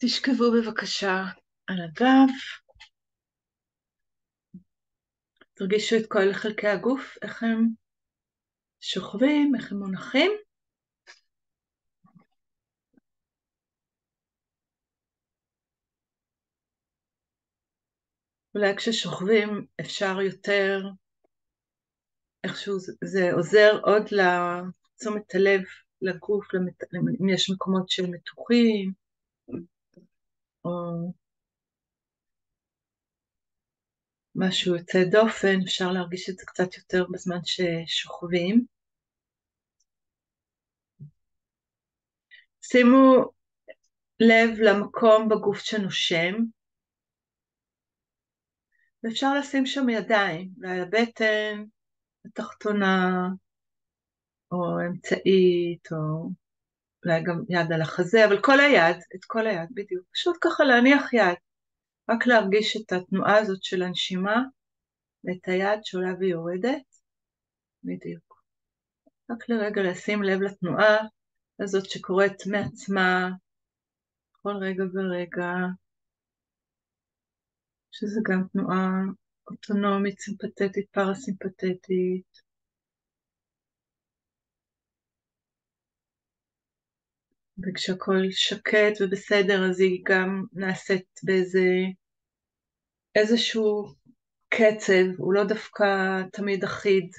תשכבו בבקשה על הגב, תרגישו את כל חלקי הגוף, איך הם שוכבים, איך הם מונחים. אולי כששוכבים אפשר יותר, איכשהו זה עוזר עוד לתשומת הלב לגוף, אם יש מקומות של מתוחים, או משהו יוצא דופן, אפשר להרגיש את זה קצת יותר בזמן ששוכבים. שימו לב למקום בגוף שנושם, ואפשר לשים שם ידיים, ועל הבטן, התחתונה, או אמצעית, או אולי גם יד על החזה, אבל כל היד, את כל היד, בדיוק. פשוט ככה להניח יד, רק להרגיש את התנועה הזאת של הנשימה, ואת היד שעולה ויורדת, בדיוק. רק לרגע לשים לב לתנועה הזאת שקורית מעצמה, כל רגע ורגע, שזה גם תנועה אוטונומית, סימפתטית, פרסימפתטית. וכשהכל שקט ובסדר, אז היא גם נעשית איזשהו קצב, הוא לא דווקא תמיד אחיד.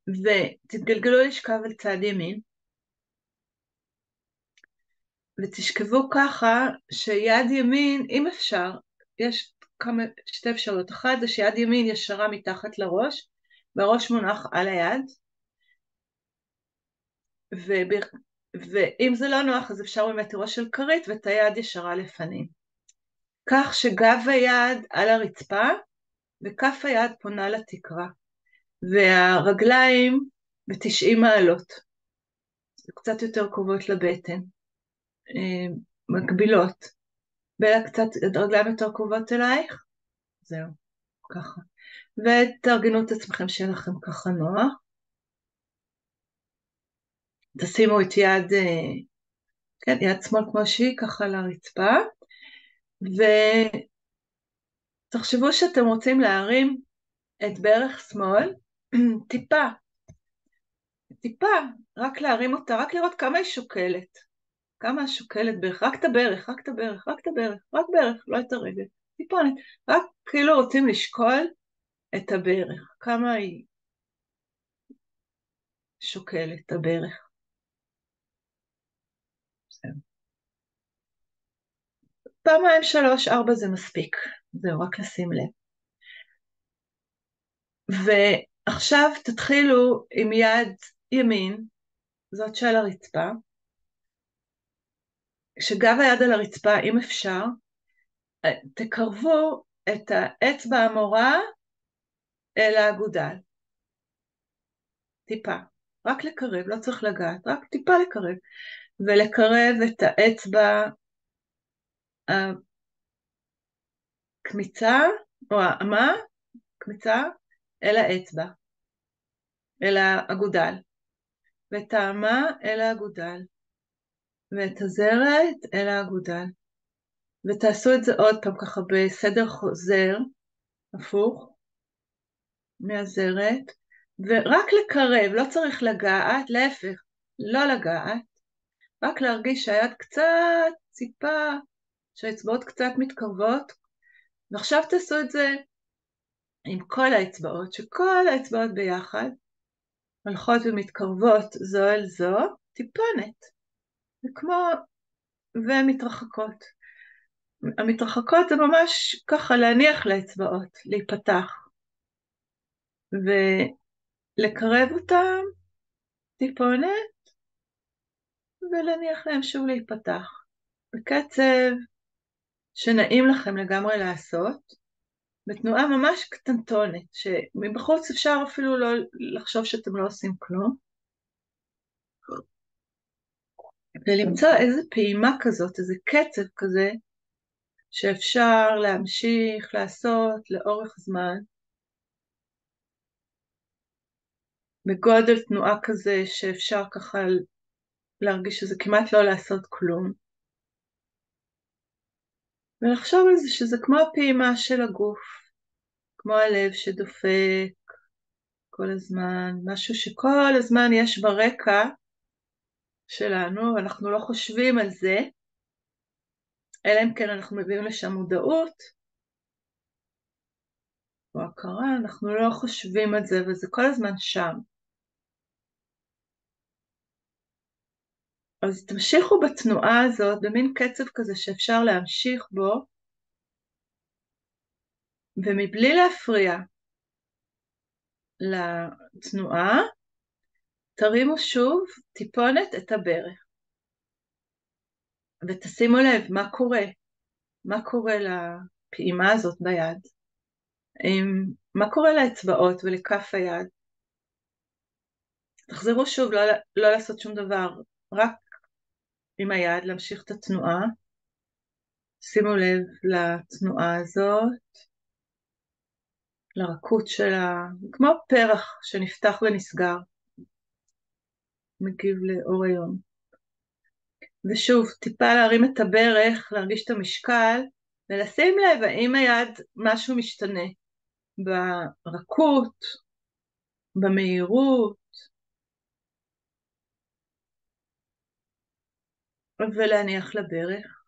ותתגלגלו לשכב על צד ימין, ותשכבו ככה שיד ימין, אם אפשר, יש שתי אפשרויות. אחת זה שיד ימין ישרה מתחת לראש, והראש מונח על היד, ואם זה לא נוח אז אפשר באמת ראש של כרית ואת היד ישרה לפנים. כך שגב היד על הרצפה, וכף היד פונה לתקרה, והרגליים ב-90 מעלות, קצת יותר קרובות לבטן, מקבילות, קצת רגליים יותר קרובות אלייך, זהו, ככה. ותארגנו את עצמכם שיהיה לכם ככה נוח. תשימו את יד, כן, יד שמאל כמו שהיא, ככה על הרצפה, ותחשבו שאתם רוצים להרים את ברך שמאל, טיפה, טיפה, רק להרים אותה, רק לראות כמה היא שוקלת. כמה שוקלת ברך, רק את הברך, רק את הברך, רק את הברך, רק ברך, לא את הרגל, טיפונת, רק כאילו רוצים לשקול את הברך, כמה היא שוקלת הברך. פעמיים 3, 4 זה מספיק, זהו, רק לשים לב. ועכשיו תתחילו עם יד ימין, זאת של הרצפה, כשגב היד על הרצפה, אם אפשר, תקרבו את האצבע המורה אל האגודל. טיפה, רק לקרב, לא צריך לגעת, רק טיפה לקרב, ולקרב את האצבע הקמיצה, או האמה, קמיצה, אל האצבע, אל האגודל, ואת האמה אל האגודל, ואת הזרת אל האגודל, ותעשו את זה עוד פעם ככה בסדר חוזר, הפוך, מהזרת, ורק לקרב, לא צריך לגעת, להפך, לא לגעת, רק להרגיש שהיד קצת, ציפה, שהאצבעות קצת מתקרבות, ועכשיו תעשו את זה עם כל האצבעות, שכל האצבעות ביחד הולכות ומתקרבות זו אל זו, טיפונת, וכמו, ומתרחקות. המתרחקות זה ממש ככה להניח לאצבעות, להיפתח, ולקרב אותם טיפונת, ולהניח להם שוב להיפתח, בקצב שנעים לכם לגמרי לעשות, בתנועה ממש קטנטונת, שמבחוץ אפשר אפילו לא לחשוב שאתם לא עושים כלום, ולמצוא איזה פעימה כזאת, איזה קצב כזה, שאפשר להמשיך לעשות לאורך זמן, בגודל תנועה כזה שאפשר ככה להרגיש שזה כמעט לא לעשות כלום. ולחשוב על זה שזה כמו הפעימה של הגוף, כמו הלב שדופק כל הזמן, משהו שכל הזמן יש ברקע שלנו, אנחנו לא חושבים על זה, אלא אם כן אנחנו מביאים לשם מודעות, או הכרה, אנחנו לא חושבים על זה, וזה כל הזמן שם. אז תמשיכו בתנועה הזאת, במין קצב כזה שאפשר להמשיך בו, ומבלי להפריע לתנועה, תרימו שוב טיפונת את הברך. ותשימו לב מה קורה לפעימה הזאת ביד, מה קורה לאצבעות ולכף היד. תחזרו שוב, לא לעשות שום דבר, רק עם היד להמשיך את התנועה. שימו לב לתנועה הזאת, לרכות שלה, כמו פרח שנפתח ונסגר, מגיב לאור היום. ושוב, טיפה להרים את הברך, להרגיש את המשקל, ולשים לב האם היד משהו משתנה, ברכות, במהירות, ולהניח לברך.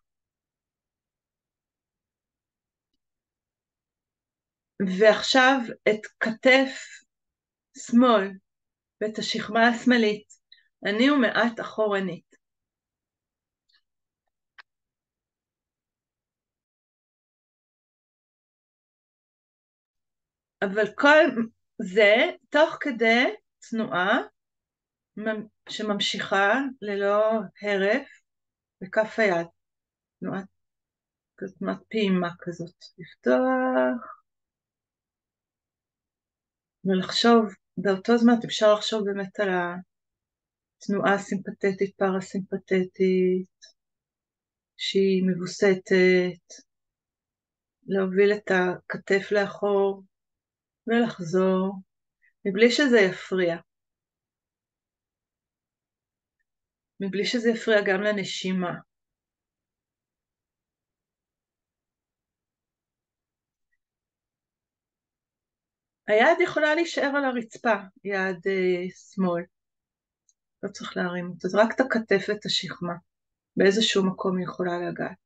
ועכשיו את כתף שמאל ואת השכמה השמאלית, אני ומעט אחורנית. אבל כל זה תוך כדי תנועה שממשיכה ללא הרף בכף היד, תנועת פעימה כזאת, לפתוח ולחשוב, באותו זמן אפשר לחשוב באמת על התנועה הסימפתטית, פרסימפתטית, שהיא מבוסתת, להוביל את הכתף לאחור ולחזור, מבלי שזה יפריע. מבלי שזה יפריע גם לנשימה. היד יכולה להישאר על הרצפה, יד שמאל. לא צריך להרים אותה, אז רק את הכתף ואת השכמה. באיזשהו מקום היא יכולה לגעת.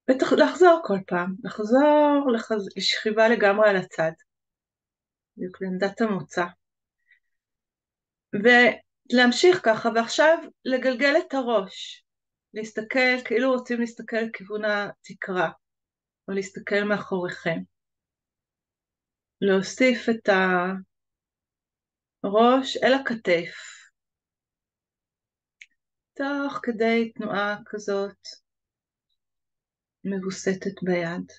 ולחזור כל פעם, לחזור לשכיבה לגמרי על הצד. בדיוק לעמדת המוצא. ולהמשיך ככה, ועכשיו לגלגל את הראש. להסתכל, כאילו רוצים להסתכל לכיוון התקרה, או להסתכל מאחוריכם. להוסיף את הראש אל הכתף. תוך כדי תנועה כזאת מבוסתת ביד.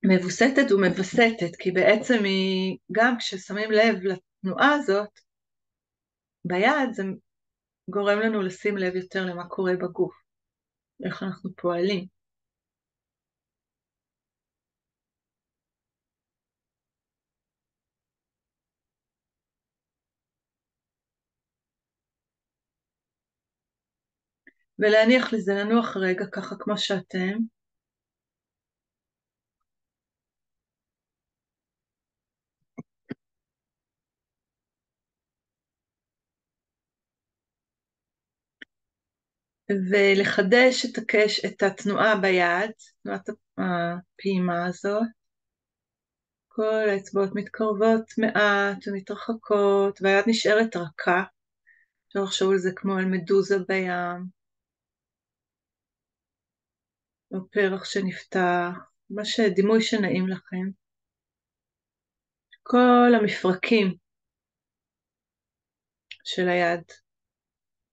מבוסתת ומבסתת, כי בעצם היא, גם כששמים לב לתנועה הזאת, ביד זה גורם לנו לשים לב יותר למה קורה בגוף, איך אנחנו פועלים. ולהניח לזה, לנוח רגע ככה כמו שאתם. ולחדש את התנועה ביד, תנועת הפעימה הזאת. כל האצבעות מתקרבות מעט ומתרחקות, והיד נשארת רכה. אפשר לחשוב על זה כמו על מדוזה בים, או פרח שנפתח, דימוי שנעים לכם. כל המפרקים של היד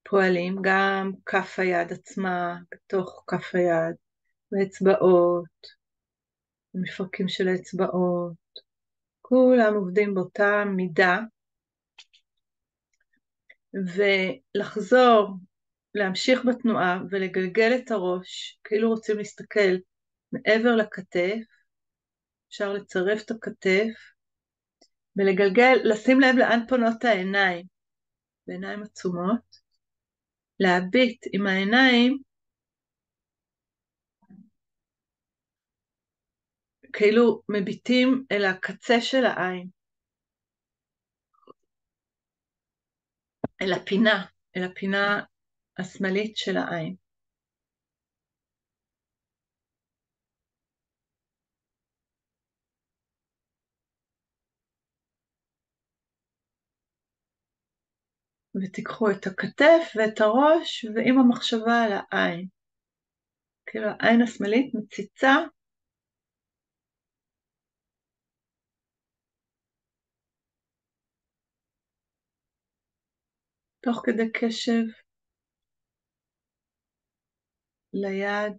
פועלים, גם כף היד עצמה, בתוך כף היד, והאצבעות, המפרקים של האצבעות, כולם עובדים באותה מידה, ולחזור להמשיך בתנועה ולגלגל את הראש, כאילו רוצים להסתכל מעבר לכתף, אפשר לצרף את הכתף, ולגלגל, לשים לב לאן פונות העיניים, בעיניים עצומות, להביט עם העיניים, כאילו מביטים אל הקצה של העין, אל הפינה השמאלית של העין. ותיקחו את הכתף ואת הראש, ועם המחשבה על העין. כאילו העין השמאלית מציצה, תוך כדי קשב ליד,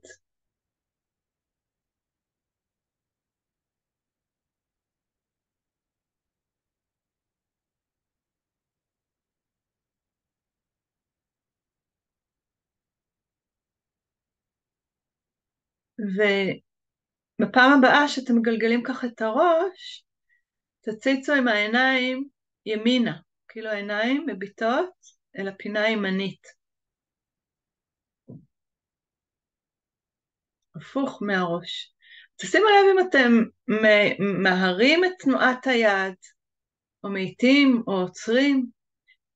ובפעם הבאה שאתם מגלגלים ככה את הראש, תציצו עם העיניים ימינה, כאילו העיניים מביטות אל הפינה הימנית, הפוך מהראש. תשימו לב אם אתם מהרים את תנועת היד, או מאיטים, או עוצרים.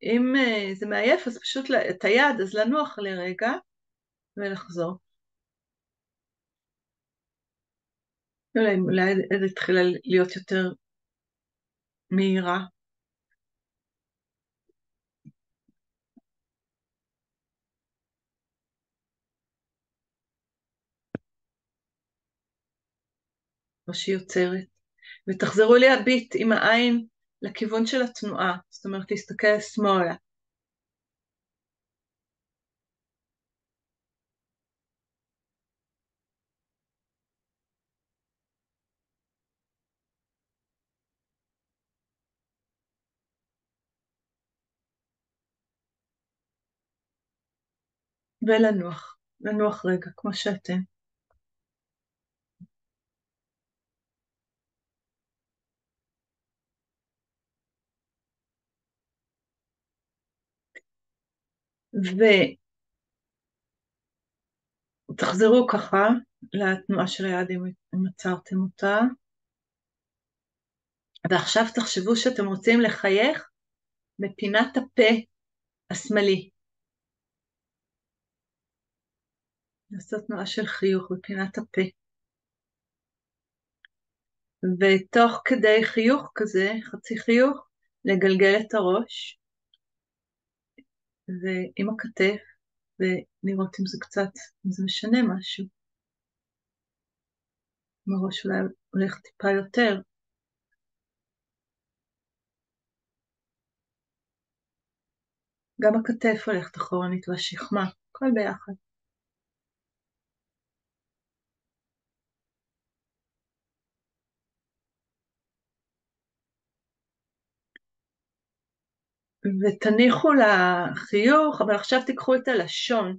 אם זה מעייף, אז פשוט את היד, אז לנוח לרגע, ולחזור. אולי היד התחילה להיות יותר מהירה. או שהיא יוצרת. ותחזרו להביט עם העין לכיוון של התנועה, זאת אומרת להסתכל שמאלה. ולנוח, לנוח רגע, כמו שאתם. ותחזרו ככה לתנועה של היד אם עצרתם אותה. ועכשיו תחשבו שאתם רוצים לחייך בפינת הפה השמאלי. לעשות תנועה של חיוך בפינת הפה. ותוך כדי חיוך כזה, חצי חיוך, לגלגל את הראש, ועם הכתף, ולראות אם זה קצת, אם זה משנה משהו. אם הראש אולי הולך טיפה יותר. גם הכתף הולכת אחורנית והשכמה, הכל ביחד. ותניחו לחיוך, אבל עכשיו תיקחו את הלשון.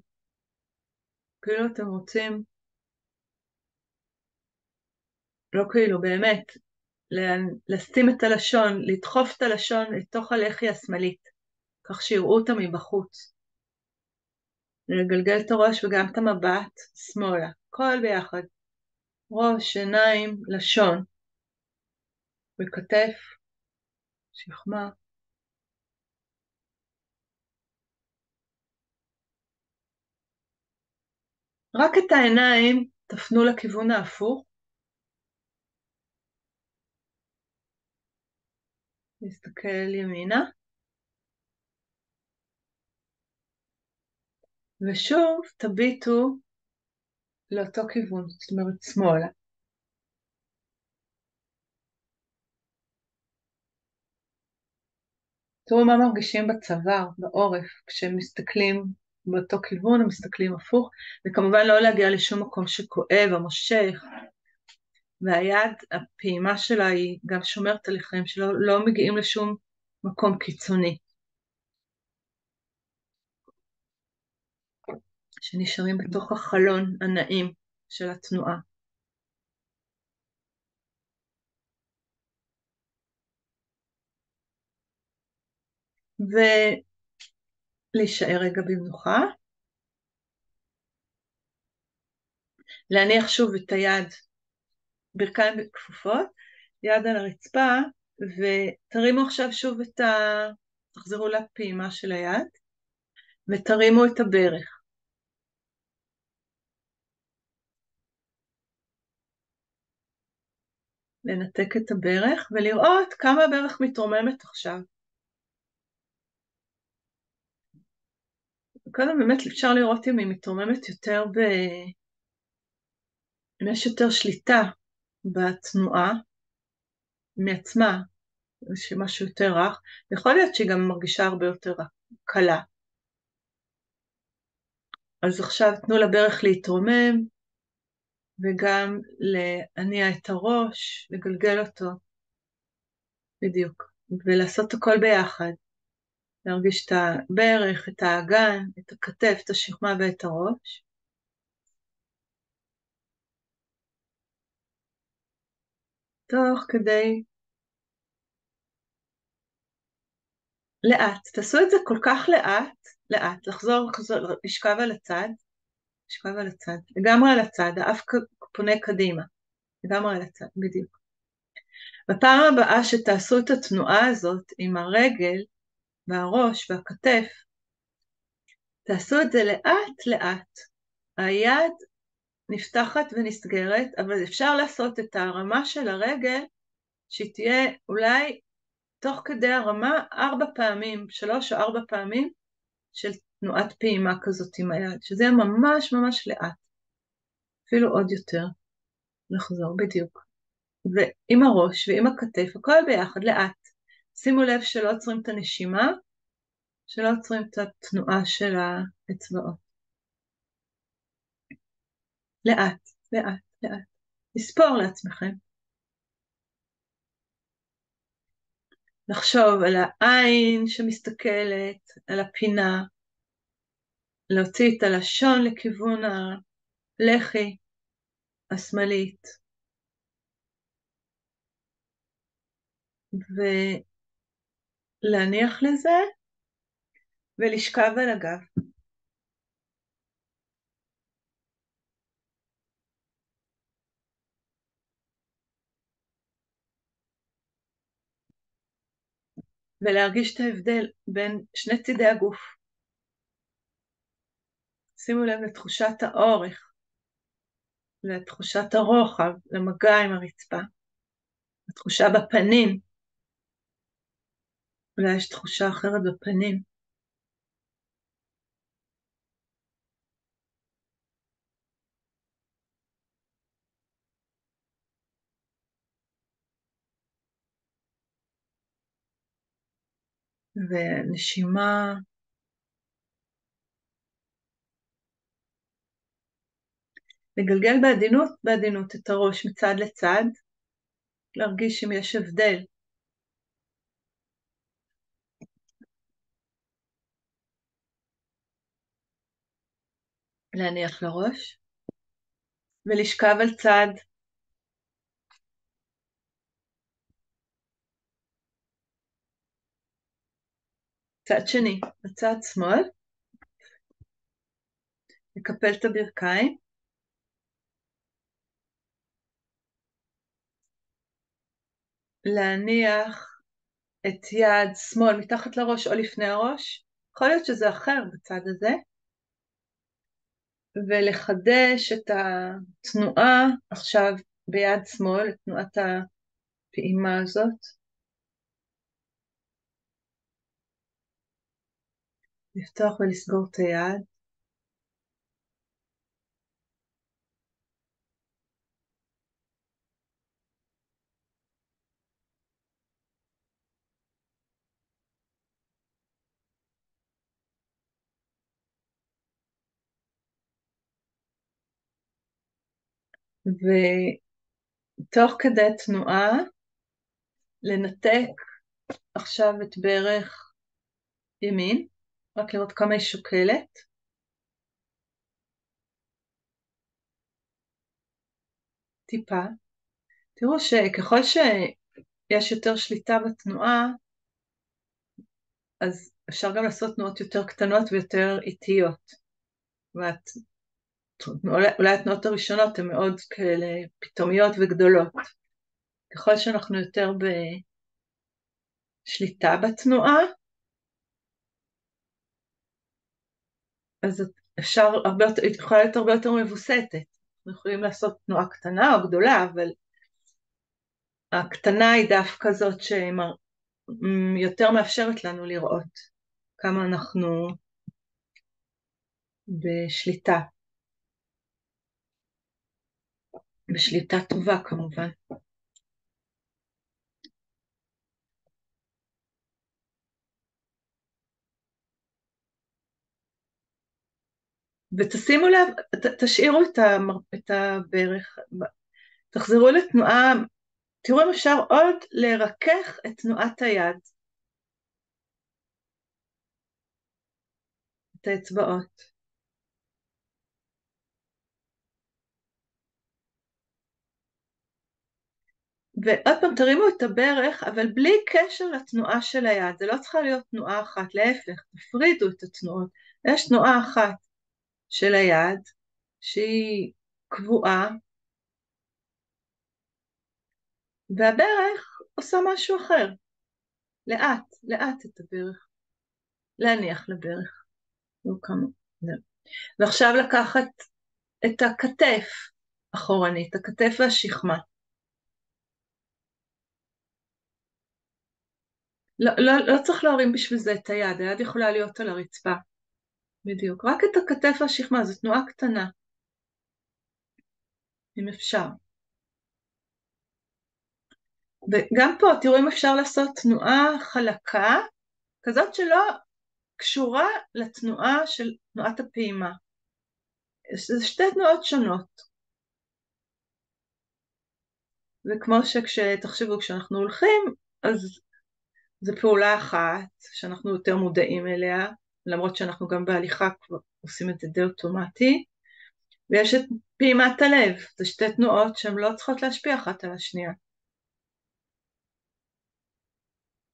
כאילו אתם רוצים, לא כאילו, באמת, לשים את הלשון, לדחוף את הלשון לתוך הלחי השמאלית, כך שיראו אותה מבחוץ. לגלגל את הראש וגם את המבט שמאלה, כל ביחד. ראש, עיניים, לשון, וכתף, שכמה. רק את העיניים תפנו לכיוון ההפוך, נסתכל ימינה, ושוב תביטו לאותו כיוון, זאת אומרת שמאלה. תראו מה מרגישים בצוואר, בעורף, כשהם מסתכלים באותו כיוון, הם מסתכלים הפוך, וכמובן לא להגיע לשום מקום שכואב או מושך, והיד, הפעימה שלה היא גם שומרת עליכם, שלא לא מגיעים לשום מקום קיצוני. שנשארים בתוך החלון הנעים של התנועה. ולהישאר רגע במנוחה. להניח שוב את היד, ברכיים כפופות, יד על הרצפה, ותרימו עכשיו שוב תחזרו לפעימה של היד, ותרימו את הברך. לנתק את הברך, ולראות כמה הברך מתרוממת עכשיו. קודם באמת אפשר לראות אם היא מתרוממת יותר אם יש יותר שליטה בתנועה מעצמה, יש משהו יותר רך, יכול להיות שהיא גם מרגישה הרבה יותר קלה. אז עכשיו תנו לברך להתרומם, וגם להניע את הראש, לגלגל אותו, בדיוק, ולעשות הכל ביחד. להרגיש את הברך, את האגן, את הכתף, את השכמה ואת הראש. תוך כדי לאט, תעשו את זה כל כך לאט, לחזור, לשכב על הצד, לגמרי על הצד, האף פונה קדימה, לגמרי על הצד, בדיוק. בפעם הבאה שתעשו את התנועה הזאת עם הרגל והראש והכתף, תעשו את זה לאט, היד נפתחת ונסגרת, אבל אפשר לעשות את הרמה של הרגל, שהיא תהיה אולי תוך כדי הרמה 3 או 4 פעמים, של תנועת פעימה כזאת עם היד, שזה יהיה ממש ממש לאט, אפילו עוד יותר, לחזור בדיוק, ועם הראש ועם הכתף, הכל ביחד, לאט. שימו לב שלא עוצרים את הנשימה, שלא עוצרים את התנועה של האצבעות. לאט, לספור לעצמכם. לחשוב על העין שמסתכלת, על הפינה, להוציא את הלשון לכיוון הלחי השמאלית, ולהניח לזה, ולשכב על הגב. ולהרגיש את ההבדל בין שני צידי הגוף. שימו לב לתחושת האורך, לתחושת הרוחב, למגע עם הרצפה, לתחושה בפנים, אולי יש תחושה אחרת בפנים. ונשימה, לגלגל בעדינות את הראש מצד לצד, להרגיש אם יש הבדל. להניח לראש, ולשכב על צד. צד שני, בצד שמאל, לקפל את הברכיים, להניח את יד שמאל מתחת לראש או לפני הראש, יכול להיות שזה אחר בצד הזה, ולחדש את התנועה עכשיו ביד שמאל, את תנועת הפעימה הזאת. לפתוח ולסגור את היד. ותוך כדי תנועה, לנתק עכשיו את ברך ימין, רק לראות כמה היא שוקלת. טיפה. תראו שככל שיש יותר שליטה בתנועה, אז אפשר גם לעשות תנועות יותר קטנות ויותר איטיות. אולי התנועות הראשונות הן מאוד כאלה פתאומיות וגדולות. ככל שאנחנו יותר בשליטה בתנועה, אז אפשר יכולה להיות הרבה יותר מבוסתת. אנחנו יכולים לעשות תנועה קטנה או גדולה, אבל הקטנה היא דווקא זאת שיותר מאפשרת לנו לראות כמה אנחנו בשליטה. בשליטה טובה כמובן. ותשימו לב, תשאירו את הברך, תחזרו לתנועה, תראו אם אפשר עוד לרכך את תנועת היד, את האצבעות. ועוד פעם תרימו את הברך, אבל בלי קשר לתנועה של היד, זה לא צריכה להיות תנועה אחת, להפך, תפרידו את התנועות. יש תנועה אחת של היד, שהיא קבועה, והברך עושה משהו אחר, לאט את הברך, להניח לברך. ועכשיו לקחת את הכתף אחורנית, הכתף והשכמה. לא צריך להרים בשביל זה את היד, היד יכולה להיות על הרצפה. בדיוק, רק את הכתף והשכמה, זו תנועה קטנה, אם אפשר. וגם פה, תראו אם אפשר לעשות תנועה חלקה, כזאת שלא קשורה לתנועה של תנועת הפעימה. זה שתי תנועות שונות. וכמו שתחשבו, כשאנחנו הולכים, אז זו פעולה אחת שאנחנו יותר מודעים אליה, למרות שאנחנו גם בהליכה כבר עושים את זה די אוטומטי, ויש את פעימת הלב, זה שתי תנועות שהן לא צריכות להשפיע אחת על השנייה.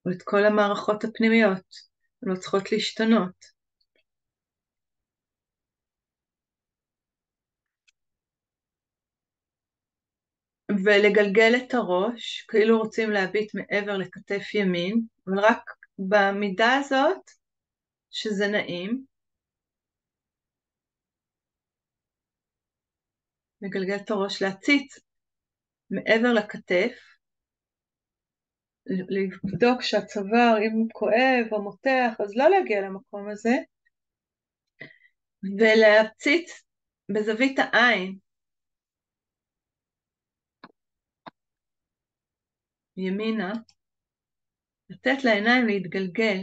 ואת כל המערכות הפנימיות, הן לא צריכות להשתנות. ולגלגל את הראש, כאילו רוצים להביט מעבר לכתף ימין, אבל רק במידה הזאת שזה נעים. לגלגל את הראש, להציץ מעבר לכתף, לבדוק שהצוואר, אם הוא כואב או מותח, אז לא להגיע למקום הזה, ולהציץ בזווית העין, ימינה, לתת לעיניים להתגלגל,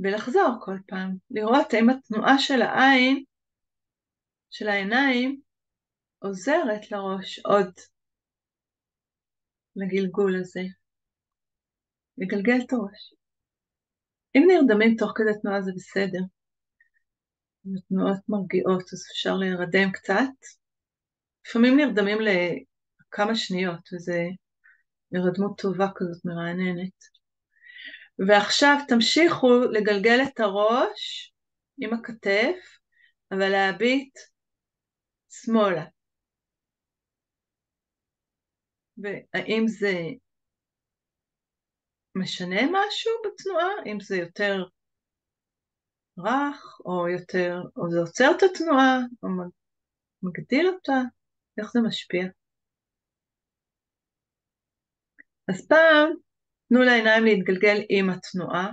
ולחזור כל פעם, לראות האם התנועה של העין, של העיניים, עוזרת לראש עוד לגלגול הזה. לגלגל את הראש. אם נרדמים תוך כדי תנועה זה בסדר. תנועות מרגיעות, אז אפשר להירדם קצת. לפעמים נרדמים לכמה שניות, וזה הרדמות טובה כזאת מרעננת. ועכשיו תמשיכו לגלגל את הראש עם הכתף, אבל להביט שמאלה. והאם זה משנה משהו בתנועה? אם זה יותר רך, או זה עוצר את התנועה, או מגדיל אותה? איך זה משפיע? אז פעם, תנו לעיניים להתגלגל עם התנועה.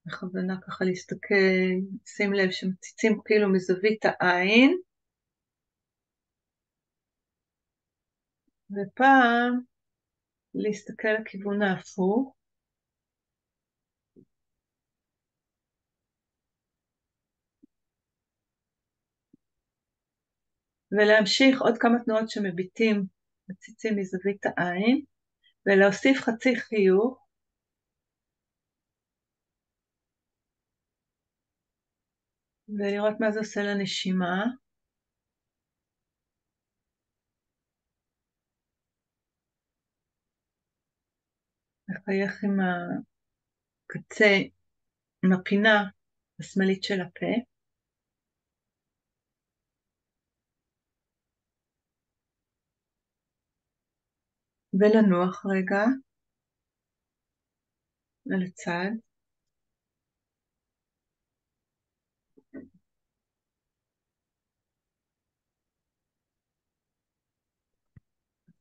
בכוונה ככה להסתכל, שים לב שמציצים כאילו מזווית העין. ופעם, להסתכל לכיוון ההפוך. ולהמשיך עוד כמה תנועות שמביטים, מציצים מזווית העין, ולהוסיף חצי חיוך. ולראות מה זה עושה לנשימה. לחייך עם הקצה, עם הפינה השמאלית של הפה. ולנוח רגע על הצד.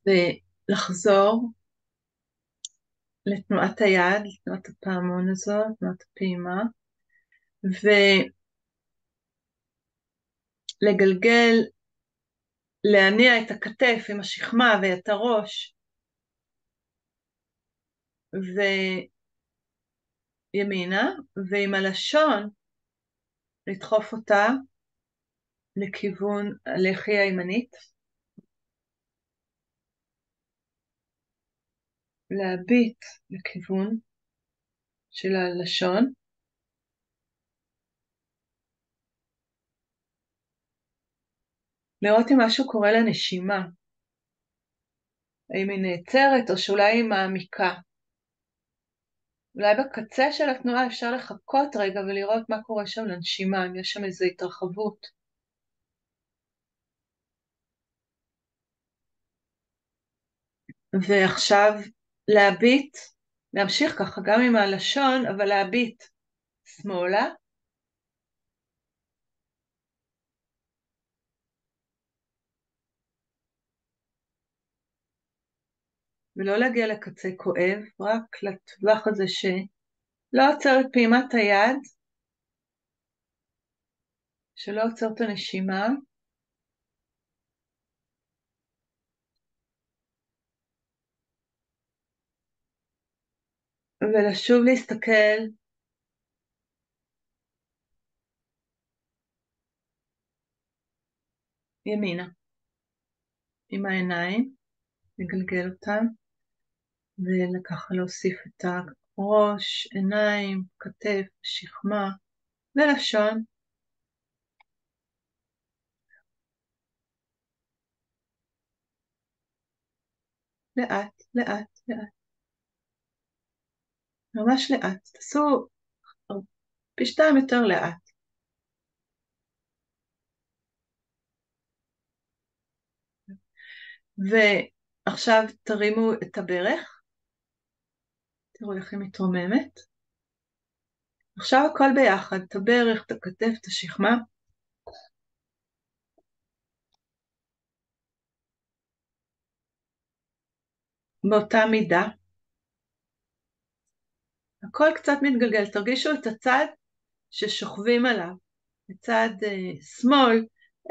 ולחזור לתנועת היד, לתנועת הפעמון הזאת, תנועת הפעימה, ולגלגל, להניע את הכתף עם השכמה ואת הראש, וימינה, ועם הלשון לדחוף אותה לכיוון הלחי הימנית, להביט לכיוון של הלשון, לראות אם משהו קורה לנשימה, האם היא נעצרת או שאולי היא מעמיקה. אולי בקצה של התנועה אפשר לחכות רגע ולראות מה קורה שם לנשימה, אם יש שם איזו התרחבות. ועכשיו להביט, להמשיך ככה גם עם הלשון, אבל להביט שמאלה, ולא להגיע לקצה כואב, רק לטווח הזה שלא עוצר את פעימת היד, שלא עוצר את הנשימה, ולשוב להסתכל ימינה, עם העיניים, לגלגל אותם, וככה להוסיף את הראש, עיניים, כתף, שכמה, ולשון. לאט, לאט, לאט. ממש לאט. תעשו פי 2 יותר לאט. ועכשיו תרימו את הברך. תראו איך היא מתרוממת. עכשיו הכל ביחד, את הברך, את הכתף, את השכמה. באותה מידה. הכל קצת מתגלגל. תרגישו את הצד ששוכבים עליו. בצד שמאל,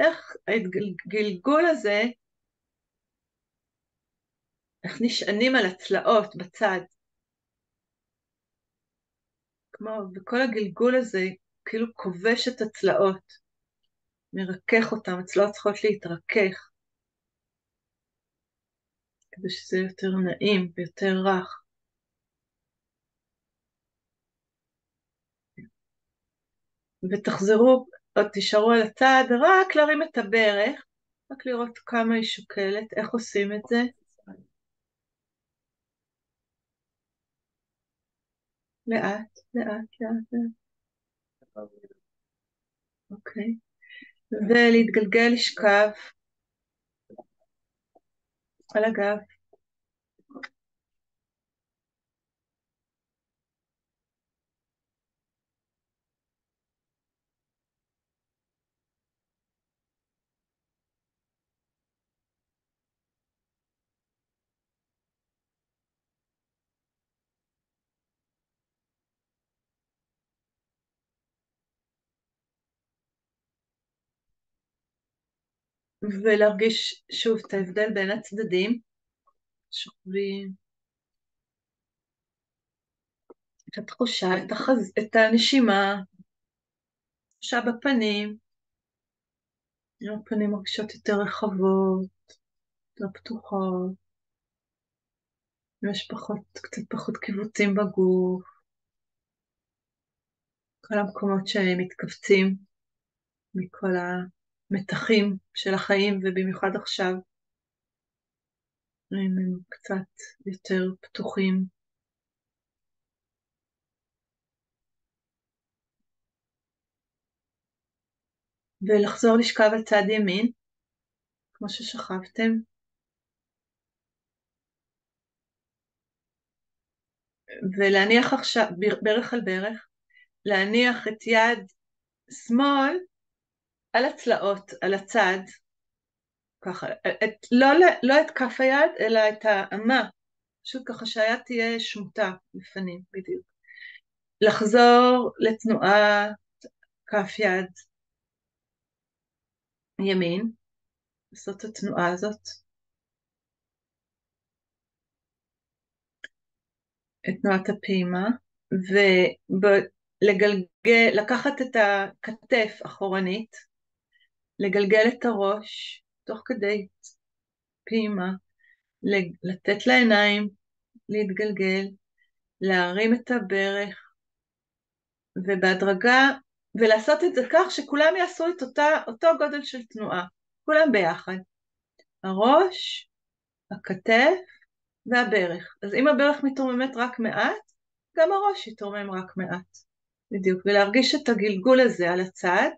איך הגלגול הזה, איך נשענים על הצלעות בצד. כמו, וכל הגלגול הזה כאילו כובש את הצלעות, מרכך אותם, הצלעות צריכות להתרכך, כדי שזה יותר נעים ויותר רך. ותחזרו, עוד תישארו על הצד, רק להרים את הברך, רק לראות כמה היא שוקלת, איך עושים את זה. לאט, לאט, לאט, לאט. אוקיי. ולהתגלגל לשכב על הגב. ולהרגיש שוב את ההבדל בין הצדדים, שוכבים, את התחושה, את הנשימה, תחושה בפנים, הפנים מרגישות יותר רחבות, יותר פתוחות, יש קצת פחות קיבוצים בגוף, כל המקומות שהם מתכווצים. מכל המתחים של החיים, ובמיוחד עכשיו, הם קצת יותר פתוחים. ולחזור לשכב על צד ימין, כמו ששכבתם, ולהניח עכשיו, ברך על ברך, להניח את יד שמאל על הצלעות, על הצד, ככה, לא את כף היד, אלא את האמה, פשוט ככה שהיד תהיה שמוטה לפנים, בדיוק. לחזור לתנועה, כף יד ימין, לעשות את התנועה הזאת, את תנועת הפעימה, ולקחת את הכתף אחורנית, לגלגל את הראש, תוך כדי פעימה, לתת לעיניים להתגלגל, להרים את הברך, ובהדרגה, ולעשות את זה כך שכולם יעשו את אותו גודל של תנועה, כולם ביחד. הראש, הכתף והברך. אז אם הברך מתרוממת רק מעט, גם הראש יתרומם רק מעט. בדיוק, ולהרגיש את הגלגול הזה על הצד,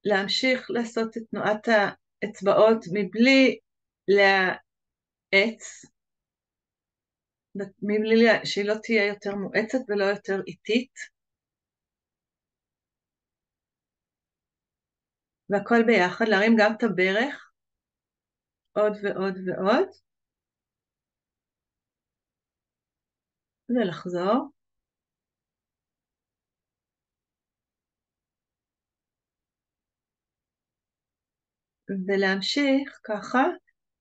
להמשיך לעשות את תנועת האצבעות מבלי להאץ, שהיא לא תהיה יותר מואצת ולא יותר איטית, והכל ביחד, להרים גם את הברך, עוד ועוד ועוד, ולחזור. ולהמשיך ככה,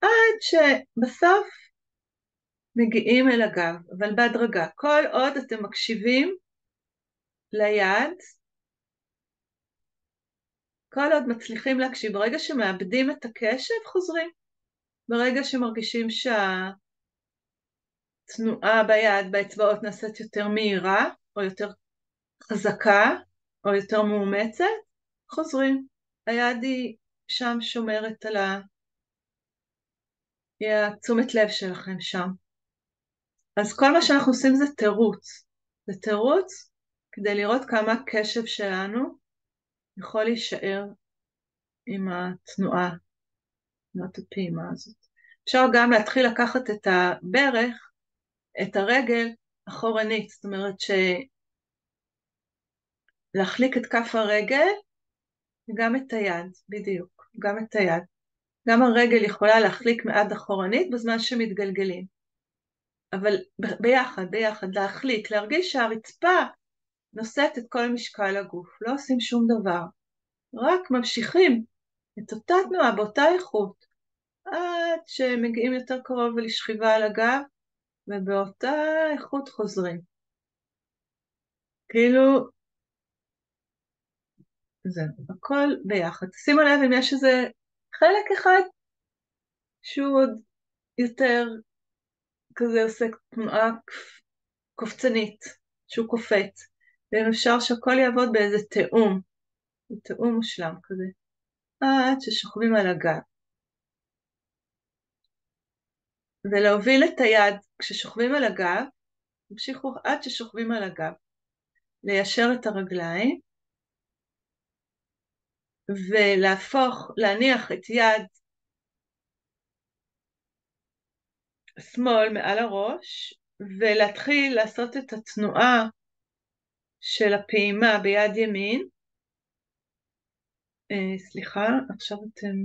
עד שבסוף מגיעים אל הגב, אבל בהדרגה. כל עוד אתם מקשיבים ליד, כל עוד מצליחים להקשיב, ברגע שמאבדים את הקשב, חוזרים. ברגע שמרגישים שהתנועה ביד, באצבעות נעשית יותר מהירה, או יותר חזקה, או יותר מאומצת, חוזרים. היד היא שם שומרת על תשומת לב שלכם שם. אז כל מה שאנחנו עושים זה תירוץ. זה תירוץ כדי לראות כמה הקשב שלנו יכול להישאר עם התנועה, תנועת הפעימה הזאת. אפשר גם להתחיל לקחת את הברך, את הרגל אחורנית, זאת אומרת להחליק את כף הרגל וגם את היד, בדיוק, גם את היד. גם הרגל יכולה להחליק מעט אחורנית בזמן שמתגלגלים. אבל ביחד, להחליק, להרגיש שהרצפה נושאת את כל משקל הגוף, לא עושים שום דבר, רק ממשיכים את אותה תנועה באותה איכות, עד שמגיעים יותר קרוב ולשכיבה על הגב, ובאותה איכות חוזרים. כאילו, זה הכל ביחד. שימו לב אם יש איזה חלק אחד שהוא עוד יותר כזה עושה תנועה קופצנית, שהוא קופץ, ואם אפשר שהכל יעבוד באיזה תאום, תאום מושלם כזה, עד ששוכבים על הגב. ולהוביל את היד כששוכבים על הגב, תמשיכו עד ששוכבים על הגב, ליישר את הרגליים, להניח את יד שמאל מעל הראש, ולהתחיל לעשות את התנועה של הפעימה ביד ימין. סליחה, עכשיו אתם...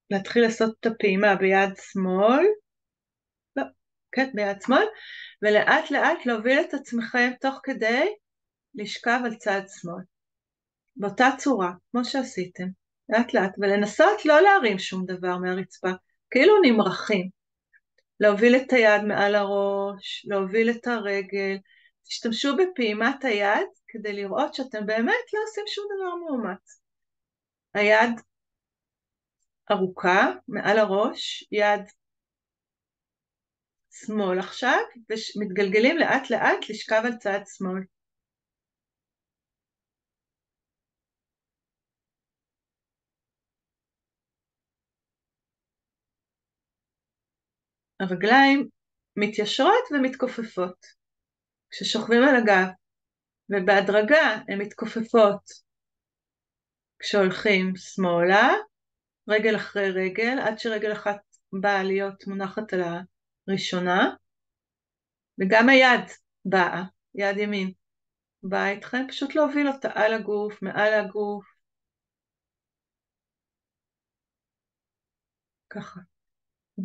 להתחיל לעשות את הפעימה ביד שמאל, לא, כן, ביד שמאל, ולאט לאט להוביל את עצמכם תוך כדי לשכב על צד שמאל. באותה צורה, כמו שעשיתם, לאט לאט, ולנסות לא להרים שום דבר מהרצפה, כאילו נמרחים. להוביל את היד מעל הראש, להוביל את הרגל, תשתמשו בפעימת היד כדי לראות שאתם באמת לא עושים שום דבר מאומץ. היד ארוכה מעל הראש, יד שמאל עכשיו, ומתגלגלים לאט לאט לשכב על צד שמאל. הרגליים מתיישרות ומתכופפות כששוכבים על הגב, ובהדרגה הן מתכופפות כשהולכים שמאלה, רגל אחרי רגל, עד שרגל אחת באה להיות מונחת על הראשונה, וגם היד באה, יד ימין באה איתכם, פשוט להוביל אותה על הגוף, מעל הגוף, ככה.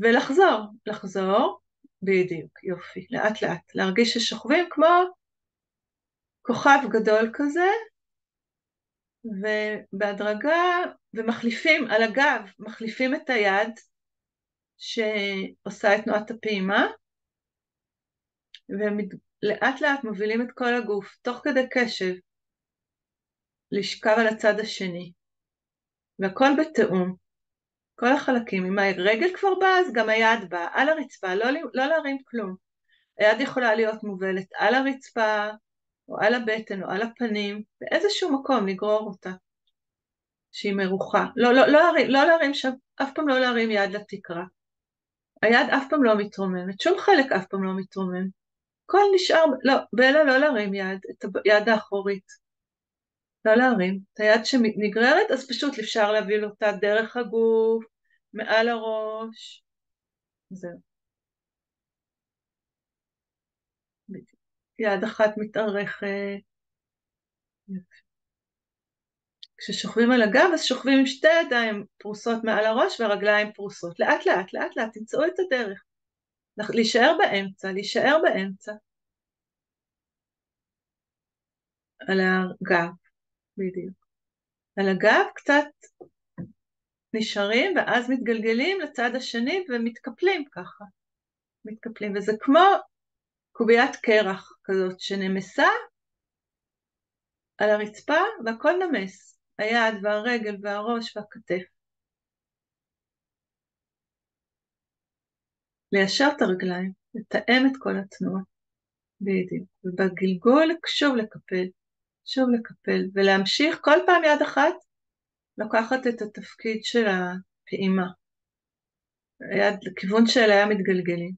ולחזור, לחזור, בדיוק, יופי, לאט לאט, להרגיש ששוכבים כמו כוכב גדול כזה, ובהדרגה, ומחליפים על הגב, מחליפים את היד שעושה את תנועת הפעימה, ולאט לאט מובילים את כל הגוף, תוך כדי קשב, לשכב על הצד השני, והכל בתאום, כל החלקים, אם הרגל כבר באה, אז גם היד באה, על הרצפה, לא להרים כלום, היד יכולה להיות מובלת על הרצפה, או על הבטן, או על הפנים, באיזשהו מקום לגרור אותה, שהיא מרוחה, לא להרים שם, אף פעם לא להרים יד לתקרה, היד אף פעם לא מתרוממת, שום חלק אף פעם לא מתרומם, הכל נשאר, לא, באלה לא להרים יד, את היד האחורית, לא להרים, את היד שנגררת, אז פשוט אפשר להביא אותה דרך הגוף, מעל הראש, זהו. יד אחת מתארכת, כששוכבים על הגב, אז שוכבים עם שתי ידיים פרוסות מעל הראש והרגליים פרוסות, לאט לאט, לאט לאט, תמצאו את הדרך, להישאר באמצע, להישאר באמצע, על הגב, בדיוק. על הגב קצת נשארים, ואז מתגלגלים לצד השני ומתקפלים ככה, מתקפלים, וזה כמו קוביית קרח כזאת שנמסה על הרצפה, והכל נמס, היד והרגל והראש והכתף. ליישר את הרגליים, לתאם את כל התנועה, בדיוק, ובגלגול שוב לקפל, שוב לקפל, ולהמשיך כל פעם יד אחת, לקחת את התפקיד של הפעימה, היד לכיוון שאליה מתגלגלים,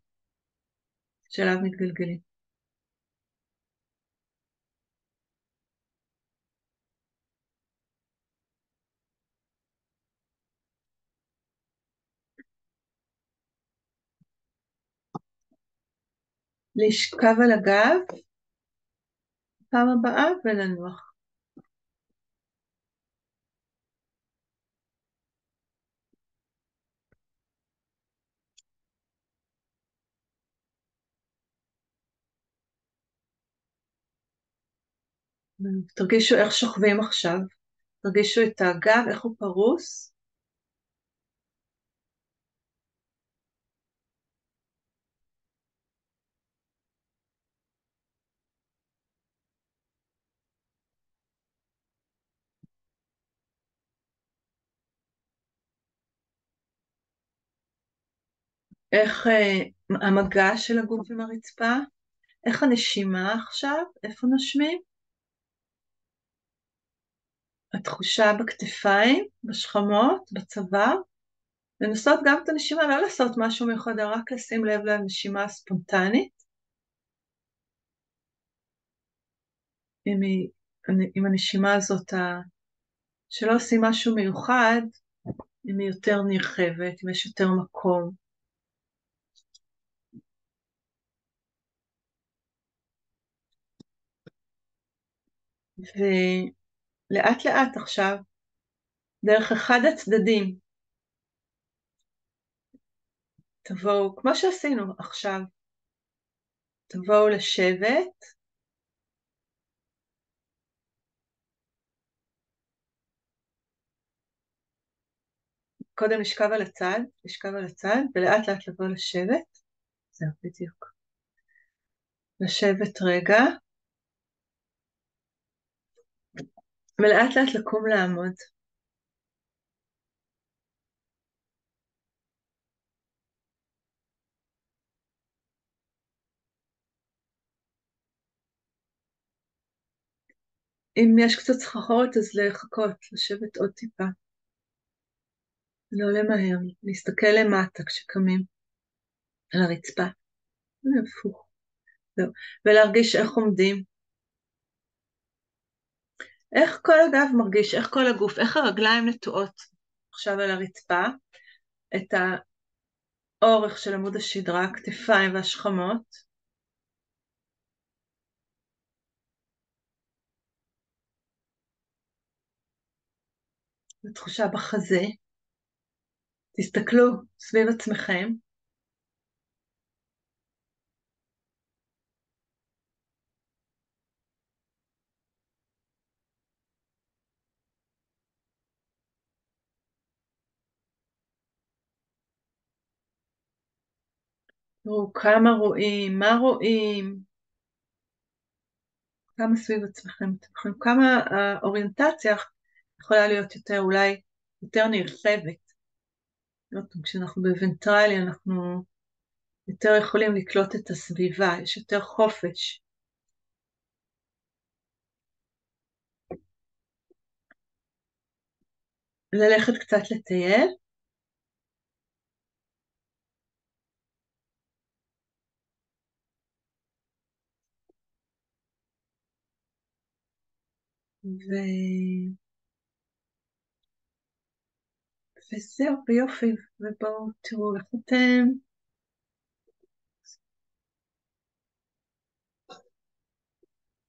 שאליו מתגלגלים. לשכב על הגב, פעם הבאה ולנוח. תרגישו איך שוכבים עכשיו, תרגישו את הגב, איך הוא פרוס, איך המגע של הגוף עם הרצפה, איך הנשימה עכשיו, איפה נושמים, התחושה בכתפיים, בשכמות, בצוואר, לנסות גם את הנשימה, לא לעשות משהו מיוחד, רק לשים לב לנשימה הספונטנית, עם הנשימה הזאת, שלא עושים משהו מיוחד, אם היא יותר נרחבת, אם יש יותר מקום. ולאט לאט עכשיו, דרך אחד הצדדים, תבואו, כמו שעשינו עכשיו, תבואו לשבת, קודם לשכב על הצד, לשכב על הצד, ולאט לאט לבוא לשבת, זהו בדיוק. לשבת רגע, ולאט לאט לקום לעמוד. אם יש קצת סחרחורת אז לחכות, לשבת עוד טיפה, לא למהר, להסתכל למטה כשקמים על הרצפה, הפוך, זהו, ולהרגיש איך עומדים, איך כל הגב מרגיש, איך כל הגוף, איך הרגליים נטועות עכשיו על הרצפה, את האורך של עמוד השדרה, הכתפיים והשכמות, ותחושה בחזה, תסתכלו סביב עצמכם, תראו כמה רואים, מה רואים, כמה סביב עצמכם, כמה האוריינטציה יכולה להיות יותר, אולי יותר נרחבת. כשאנחנו בוונטרלי אנחנו יותר יכולים לקלוט את הסביבה, יש יותר חופש. ללכת קצת לטייל, ו... וזהו, ביופי, ובואו תראו איך אתם